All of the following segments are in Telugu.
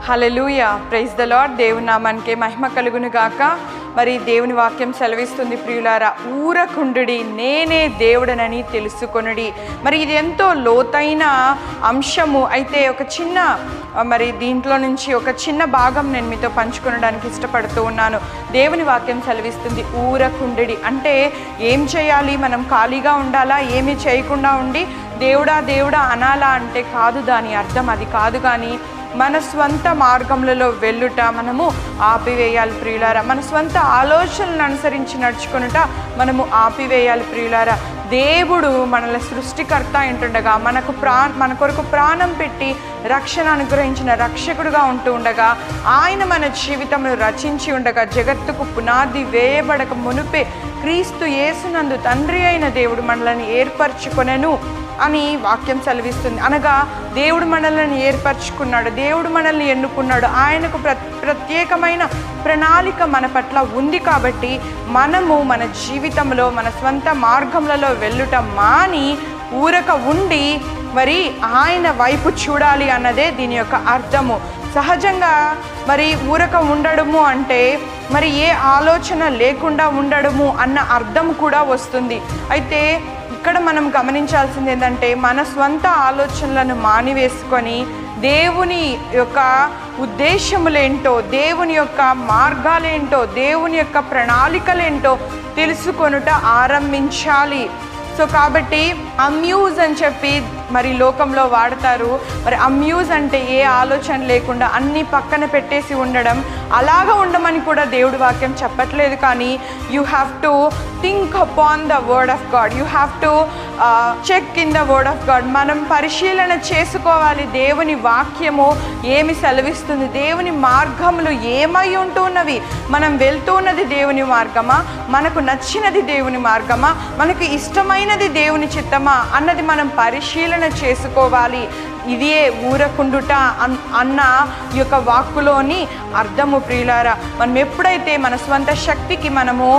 Hallelujah, praise the lord. దేవుని నామానికి మహిమ కలుగును గాక. మరి దేవుని వాక్యం సెలవిస్తుంది, ప్రియులారా, ఊరకుండుడి, నేనే దేవుడనని తెలుసుకొనుడి. మరి ఇది ఎంతో లోతైన అంశము. అయితే ఒక చిన్న మరి దీంట్లో నుంచి ఒక చిన్న భాగం నేను మీతో పంచుకొనడానికి ఇష్టపడుతూ ఉన్నాను. దేవుని వాక్యం సెలవిస్తుంది, ఊరకుండుడి అంటే ఏం చేయాలి? మనం ఖాళీగా ఉండాలా? ఏమీ చేయకుండా ఉండి దేవుడా దేవుడా అనాలా అంటే కాదు. దాని అర్థం అది కాదు. కానీ మన స్వంత మార్గములలో వెళ్ళుట మనము ఆపివేయాలి ప్రియులారా. మన స్వంత ఆలోచనలను అనుసరించి నడుచుకొనుట మనము ఆపివేయాలి ప్రియులారా. దేవుడు మనల సృష్టికర్త అంటుండగా మన కొరకు ప్రాణం పెట్టి రక్షణ అనుగ్రహించిన రక్షకుడుగా ఉంటూ ఉండగా, ఆయన మన జీవితంలో రచించి ఉండగా, జగత్తుకు పునాది వేయబడక మునుపే క్రీస్తు యేసునందు తండ్రి అయిన దేవుడు మనల్ని ఏర్పరచుకొనెను అని వాక్యం సెలవిస్తుంది. అనగా దేవుడు మనల్ని ఏర్పరచుకున్నాడు, దేవుడు మనల్ని ఎన్నుకున్నాడు. ఆయనకు ప్రత్యేకమైన ప్రణాళిక మన పట్ల ఉంది. కాబట్టి మనము మన జీవితంలో మన స్వంత మార్గములలో వెళ్ళుట మాని ఊరక ఉండి మరి ఆయన వైపు చూడాలి అన్నదే దీని యొక్క అర్థము. సహజంగా మరి ఊరక ఉండడము అంటే మరి ఏ ఆలోచన లేకుండా ఉండడము అన్న అర్థం కూడా వస్తుంది. అయితే ఇక్కడ మనం గమనించాల్సింది ఏంటంటే, మన స్వంత ఆలోచనలను మానివేసుకొని దేవుని యొక్క ఉద్దేశములేంటో, దేవుని యొక్క మార్గాలేంటో, దేవుని యొక్క ప్రణాళికలేంటో తెలుసుకొనుట ఆరంభించాలి. సో కాబట్టి అమ్యూజ్ అని చెప్పి మరి లోకంలో వాడతారు. మరి అమ్యూజ్ అంటే ఏ ఆలోచన లేకుండా అన్నీ పక్కన పెట్టేసి ఉండడం. అలాగా ఉండమని కూడా దేవుడి వాక్యం చెప్పట్లేదు. కానీ you have to think upon the word of God, you have to check in the word of God. మనం పరిశీలన చేసుకోవాలి, దేవుని వాక్యము ఏమి సెలవిస్తుంది, దేవుని మార్గములు ఏమై ఉంటున్నవి. మనం వెళ్తూ ఉన్నది దేవుని మార్గమా, మనకు నచ్చినది దేవుని మార్గమా, మనకు ఇష్టమైనది దేవుని చిత్తమా అన్నది మనం పరిశీలన చేసుకోవాలి. ఇదే ఊరకుండుట అన్న ఈ యొక్క వాక్కులోని అర్థము ప్రియులారా. మనం ఎప్పుడైతే మన స్వంత శక్తికి మనము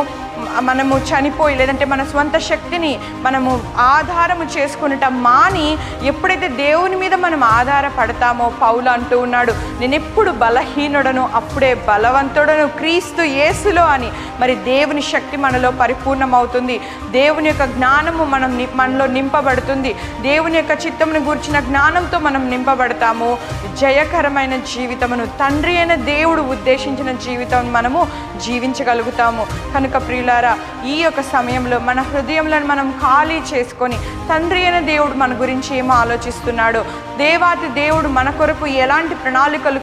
చనిపోయి, లేదంటే మన స్వంత శక్తిని మనము ఆధారము చేసుకునేట మాని ఎప్పుడైతే దేవుని మీద మనం ఆధారపడతామో, పౌలు అంటూ ఉన్నాడు, నేను ఎప్పుడు బలహీనుడను అప్పుడే బలవంతుడను క్రీస్తు యేసులో అని. మరి దేవుని శక్తి మనలో పరిపూర్ణమవుతుంది. దేవుని యొక్క జ్ఞానము మనలో నింపబడుతుంది. దేవుని యొక్క చిత్తమును గూర్చిన జ్ఞానంతో మనం నింపబడతాము. జయకరమైన జీవితమును, తండ్రి అయిన దేవుడు ఉద్దేశించిన జీవితం మనము జీవించగలుగుతాము. కనుక ప్రియులారా, ఈ యొక్క సమయంలో మన హృదయంలో మనం ఖాళీ చేసుకొని తండ్రి అయిన దేవుడు మన గురించి ఏమో ఆలోచిస్తున్నాడో, దేవాతి దేవుడు మన కొరకు ఎలాంటి ప్రణాళికలు